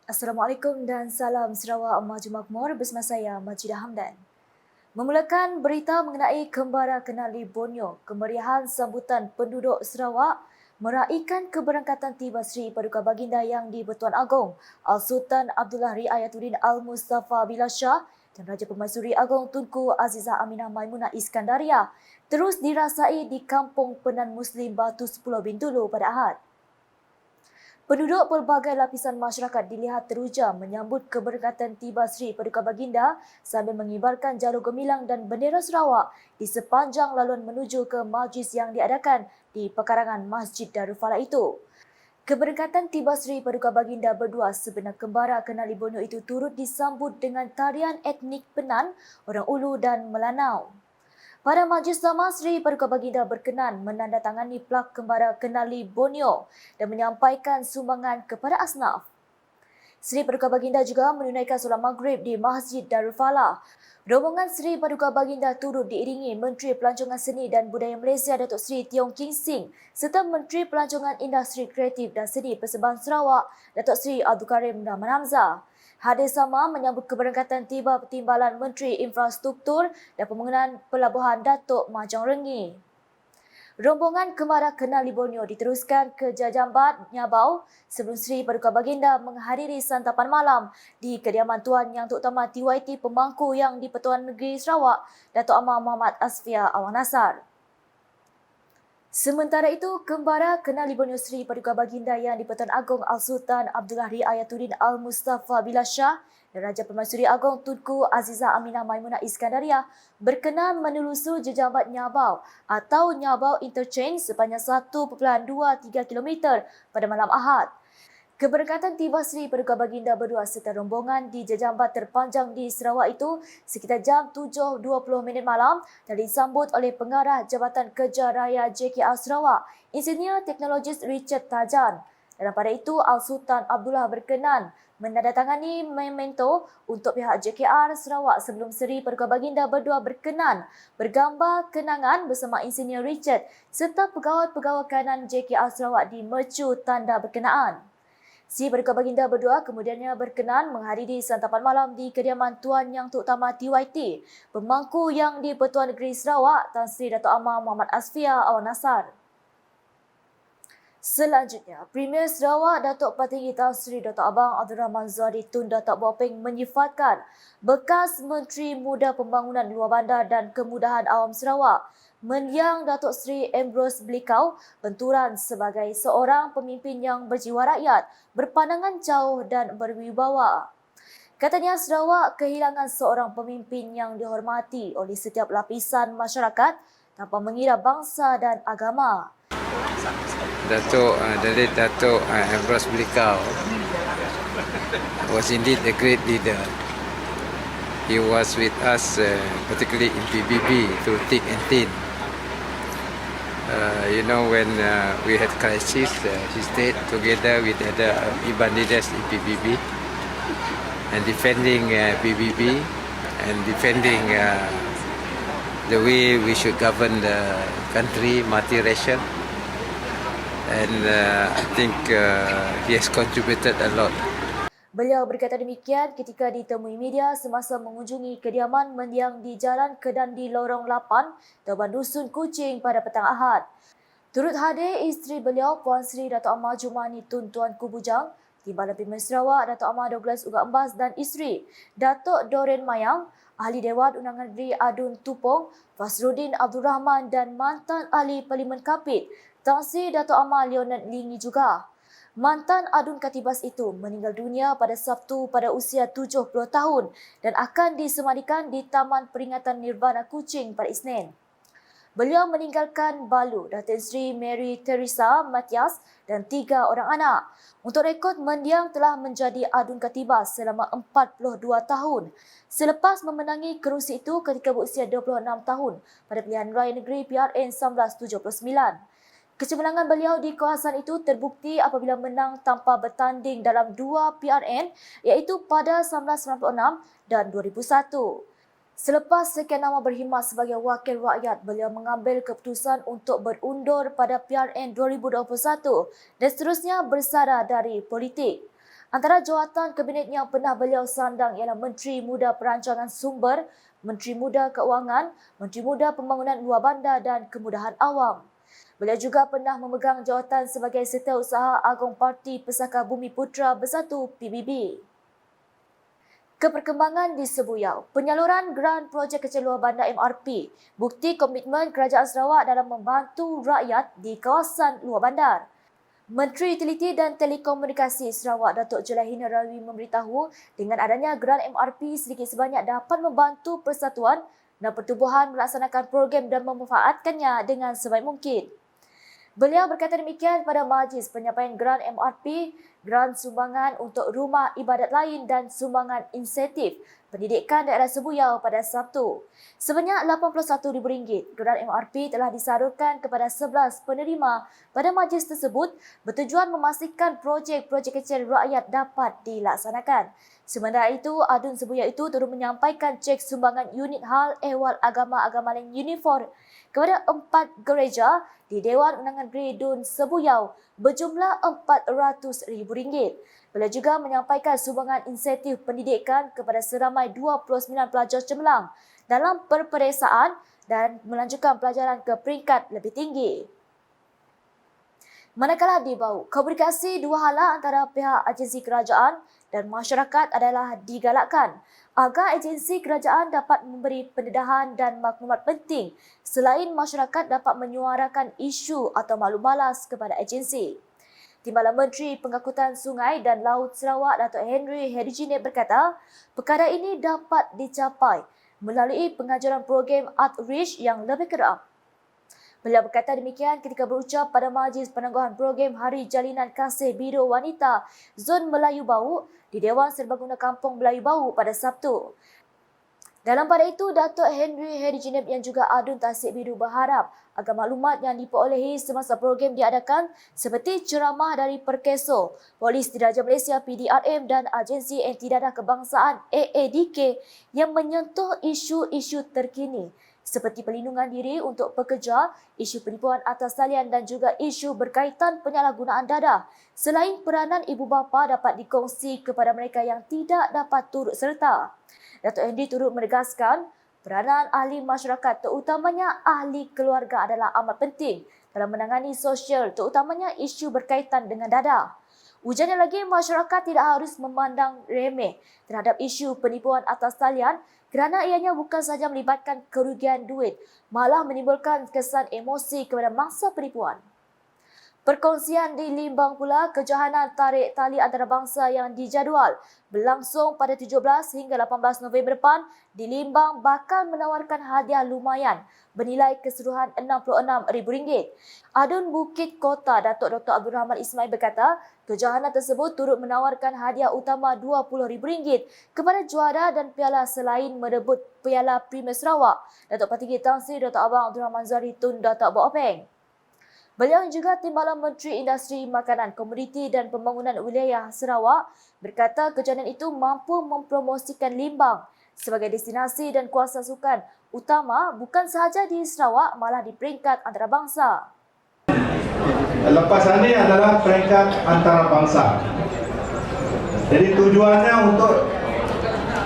Assalamualaikum dan salam Sarawak Maju Makmur bersama saya Majidah Hamdan. Memulakan berita mengenai Kembara Kenali Borneo, kemeriahan sambutan penduduk Sarawak meraihkan keberangkatan tiba Sri Paduka Baginda Yang di-Pertuan Agong Al-Sultan Abdullah Riayatuddin Al-Mustafa Billah Shah dan Raja Permaisuri Agong Tunku Azizah Aminah Maimunah Iskandaria terus dirasai di Kampung Penan Muslim Batu 10 Bintulu pada Ahad. Penduduk pelbagai lapisan masyarakat dilihat teruja menyambut keberangkatan tiba Sri Paduka Baginda sambil mengibarkan jalur gemilang dan bendera Sarawak di sepanjang laluan menuju ke majlis yang diadakan di pekarangan Masjid Darul Falah itu. Keberangkatan tiba Sri Paduka Baginda berdua sebenar kembara Kenali Borneo itu turut disambut dengan tarian etnik Penan, Orang Ulu dan Melanau. Pada majlis sama, Sri Paduka Baginda berkenan menandatangani plak kembara Kenali Borneo dan menyampaikan sumbangan kepada asnaf. Sri Paduka Baginda juga menunaikan solat maghrib di Masjid Darul Falah. Rombongan Sri Paduka Baginda turut diiringi Menteri Pelancongan Seni dan Budaya Malaysia Datuk Seri Tiong King Sing serta Menteri Pelancongan Industri Kreatif dan Seni Persembahan Sarawak Datuk Seri Abdul Karim Rahman Hamzah. Hadir sama menyambut keberangkatan tiba Pertimbalan Menteri Infrastruktur dan Pembangunan Pelabuhan Datuk Mahjong Rengi. Rombongan Kembara Kenali Borneo diteruskan ke Jajambat Nyabau sebelum Sri Paduka Baginda menghadiri santapan malam di kediaman Tuan Yang Terutama TYT Pemangku Yang di-Pertuan Negeri Sarawak, Datuk Amar Muhammad Asfia Awang Nasar. Sementara itu, Kembara Kenali Borneo Sri Paduka Baginda Yang di-Pertuan Agong Al-Sultan Abdullah Riayatuddin Al-Mustafa Billah Shah dan Raja Permaisuri Agong Tunku Azizah Aminah Maimunah Iskandaria berkenan menelusur Jejambat Nyabau atau Nyabau Interchange sepanjang 1.23 km pada malam Ahad. Keberangkatan tiba Sri Paduka Baginda berdua serta rombongan di Jejambat terpanjang di Sarawak itu sekitar jam 7.20 malam dan disambut oleh Pengarah Jabatan Kerja Raya JKR Sarawak, Insinyur Teknologis Richard Tajan. Dalam pada itu, Al-Sultan Abdullah berkenan menandatangani memento untuk pihak JKR Sarawak sebelum Sri Paduka Baginda berdua berkenan bergambar kenangan bersama Insinyur Richard serta pegawai-pegawai kanan JKR Sarawak di mercu tanda berkenaan. Sri Paduka Baginda berdua kemudiannya berkenan menghadiri santapan malam di kediaman Tuan Yang Terutama TYT, Pemangku Yang di-Pertuan Negeri Sarawak, Tan Sri Datuk Amar Muhammad Asfia Awang Nasar. Selanjutnya, Premier Sarawak Datuk Patinggi Tan Sri Datuk Abang Abdul Rahman Zahari Tun Datuk Bopeng menyifatkan bekas Menteri Muda Pembangunan Luar Bandar dan Kemudahan Awam Sarawak, Mendiang Datuk Seri Ambrose Blikau benturan sebagai seorang pemimpin yang berjiwa rakyat, berpandangan jauh dan berwibawa. Katanya Sarawak kehilangan seorang pemimpin yang dihormati oleh setiap lapisan masyarakat tanpa mengira bangsa dan agama. Datuk Ambrose Blikau was indeed a great leader. He was with us, particularly in PBB, through thick and thin. When we had crisis, he stayed together with other Iban leaders in PBB and defending PBB and defending the way we should govern the country, multiracial. And I think he has contributed a lot. Beliau berkata demikian ketika ditemui media semasa mengunjungi kediaman mendiang di Jalan Kedandi Lorong 8, Taban Dusun Kuching pada petang Ahad. Turut hadir isteri beliau Puan Sri Datuk Amar Jumani Tun Tuanku Bujang, Timbalan Premier Sarawak Datuk Amar Douglas Ugat Embas dan isteri Datuk Doreen Mayang, Ahli Dewan Undangan Negeri Adun Tupong, Fasruddin Abdul Rahman dan mantan Ahli Parlimen Kapit Tan Sri Datuk Amar Leonard Lingi juga. Mantan Adun Katibas itu meninggal dunia pada Sabtu pada usia 70 tahun dan akan disemadikan di Taman Peringatan Nirvana Kuching pada Isnin. Beliau meninggalkan balu Datin Sri Mary Teresa Matias dan 3 orang anak. Untuk rekod, mendiang telah menjadi Adun Katibas selama 42 tahun selepas memenangi kerusi itu ketika berusia 26 tahun pada pilihan raya negeri PRN 1979. Kecemerlangan beliau di kawasan itu terbukti apabila menang tanpa bertanding dalam 2 PRN iaitu pada 1996 dan 2001. Selepas sekian lama berkhidmat sebagai wakil rakyat, beliau mengambil keputusan untuk berundur pada PRN 2021 dan seterusnya bersara dari politik. Antara jawatan kabinet yang pernah beliau sandang ialah Menteri Muda Perancangan Sumber, Menteri Muda Keuangan, Menteri Muda Pembangunan Luar Bandar dan Kemudahan Awam. Beliau juga pernah memegang jawatan sebagai Setiausaha Agong Parti Pesaka Bumi Putra Bersatu PBB. Keperkembangan di Sebuyau, penyaluran geran projek kecil luar bandar MRP, bukti komitmen Kerajaan Sarawak dalam membantu rakyat di kawasan luar bandar. Menteri Utiliti dan Telekomunikasi Sarawak Datuk Jelaihin Rawi memberitahu dengan adanya geran MRP sedikit sebanyak dapat membantu persatuan dan pertubuhan melaksanakan program dan memanfaatkannya dengan sebaik mungkin. Beliau berkata demikian pada majlis penyampaian geran MRP, geran sumbangan untuk rumah ibadat lain dan sumbangan insentif pendidikan daerah Sebuyau pada Sabtu. Sebanyak RM81,000 geran MRP telah disalurkan kepada 11 penerima pada majlis tersebut bertujuan memastikan projek-projek kecil rakyat dapat dilaksanakan. Sementara itu, Adun Sebuyau itu turut menyampaikan cek sumbangan unit hal ehwal agama-agama lain uniform kepada 4 gereja di Dewan Undangan Gredun Sebuyau berjumlah RM400,000. Beliau juga menyampaikan sumbangan insentif pendidikan kepada seramai 29 pelajar cemerlang dalam perperiksaan dan melanjutkan pelajaran ke peringkat lebih tinggi. Manakala di Bau, komunikasi dua hala antara pihak agensi kerajaan dan masyarakat adalah digalakkan agar agensi kerajaan dapat memberi pendedahan dan maklumat penting selain masyarakat dapat menyuarakan isu atau maklum malas kepada agensi. Timbalan Menteri Pengangkutan Sungai dan Laut Sarawak Datuk Henry Herijinep berkata, perkara ini dapat dicapai melalui pengajaran program outreach yang lebih kerap. Beliau berkata demikian ketika berucap pada majlis penangguhan program Hari Jalinan Kasih Biru Wanita Zon Melayu Bau di Dewan Serbaguna Kampung Melayu Bau pada Sabtu. Dalam pada itu, Datuk Henry Herijinep yang juga Adun Tasik Biru berharap agar maklumat yang diperolehi semasa program diadakan seperti ceramah dari Perkeso, Polis Diraja Malaysia PDRM dan Agensi Anti Dadah Kebangsaan AADK yang menyentuh isu-isu terkini seperti perlindungan diri untuk pekerja, isu penipuan atas talian dan juga isu berkaitan penyalahgunaan dadah. Selain peranan ibu bapa dapat dikongsi kepada mereka yang tidak dapat turut serta. Datuk Henry turut menegaskan peranan ahli masyarakat terutamanya ahli keluarga adalah amat penting dalam menangani sosial terutamanya isu berkaitan dengan dadah. Ujarnya lagi, masyarakat tidak harus memandang remeh terhadap isu penipuan atas talian kerana ianya bukan sahaja melibatkan kerugian duit, malah menimbulkan kesan emosi kepada mangsa penipuan. Perkongsian di Limbang pula, kejohanan tarik tali antarabangsa yang dijadual berlangsung pada 17 hingga 18 November depan di Limbang bakal menawarkan hadiah lumayan bernilai keseluruhan RM66,000. Adun Bukit Kota Datuk Dr. Abdul Rahman Ismail berkata, kejohanan tersebut turut menawarkan hadiah utama RM20,000 kepada juara dan piala selain merebut Piala Premier Sarawak. Datuk Patinggi Tan Sri Dr. Abang Abdul Rahman Zahri Tun Datuk Abu Openg. Beliau juga Timbalan Menteri Industri Makanan, Komoditi dan Pembangunan Wilayah Sarawak berkata kejohanan itu mampu mempromosikan Limbang sebagai destinasi dan kuasa sukan utama bukan sahaja di Sarawak malah di peringkat antarabangsa. Lepas ini adalah peringkat antarabangsa. Jadi tujuannya untuk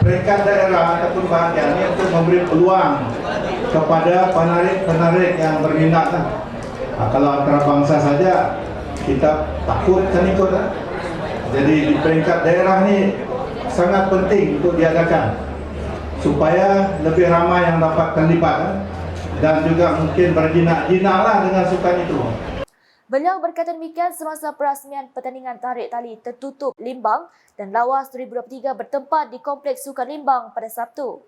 peringkat daerah ataupun bahagian ini untuk memberi peluang kepada penarik-penarik yang berminat. Kalau antarabangsa saja kita takut kan ikut. Jadi di peringkat daerah ni sangat penting untuk diadakan supaya lebih ramai yang dapat terlibat dan juga mungkin berjinak-jinaklah dengan sukan itu. Beliau berkata demikian semasa perasmian pertandingan tarik tali tertutup Limbang dan Lawas 2023 bertempat di Kompleks Sukan Limbang pada Sabtu.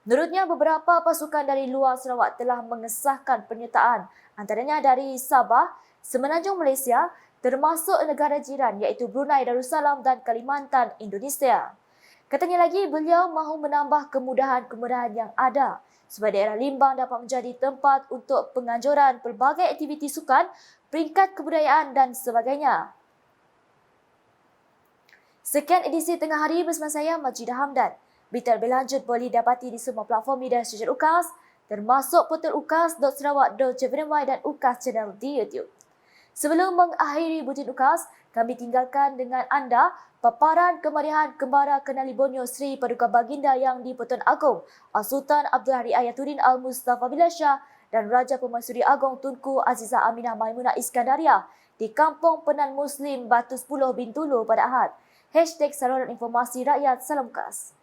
Menurutnya, beberapa pasukan dari luar Sarawak telah mengesahkan penyertaan antaranya dari Sabah, Semenanjung Malaysia, termasuk negara jiran iaitu Brunei Darussalam dan Kalimantan, Indonesia. Katanya lagi, beliau mahu menambah kemudahan-kemudahan yang ada supaya daerah Limbang dapat menjadi tempat untuk penganjuran pelbagai aktiviti sukan, peringkat kebudayaan dan sebagainya. Sekian edisi Tengah Hari bersama saya, Majidah Hamdan. Berita lebih lanjut boleh dapati di semua platform media sosial UKAS, termasuk portal ukas.sarawak.gov.my dan UKAS Channel di YouTube. Sebelum mengakhiri buletin UKAS, Kami tinggalkan dengan anda paparan kemeriahan Kembara Kenali Borneo Sri Paduka Baginda Yang di-Pertuan Agong Sultan Abdul Hari Ayatuddin Al-Mustafa Billah Shah dan Raja Pemaisuri Agong Tunku Azizah Aminah Maimunah Iskandariah di Kampung Penan Muslim Batu 10 Bintulu pada Ahad. #Saluran Informasi Rakyat Salam Khas.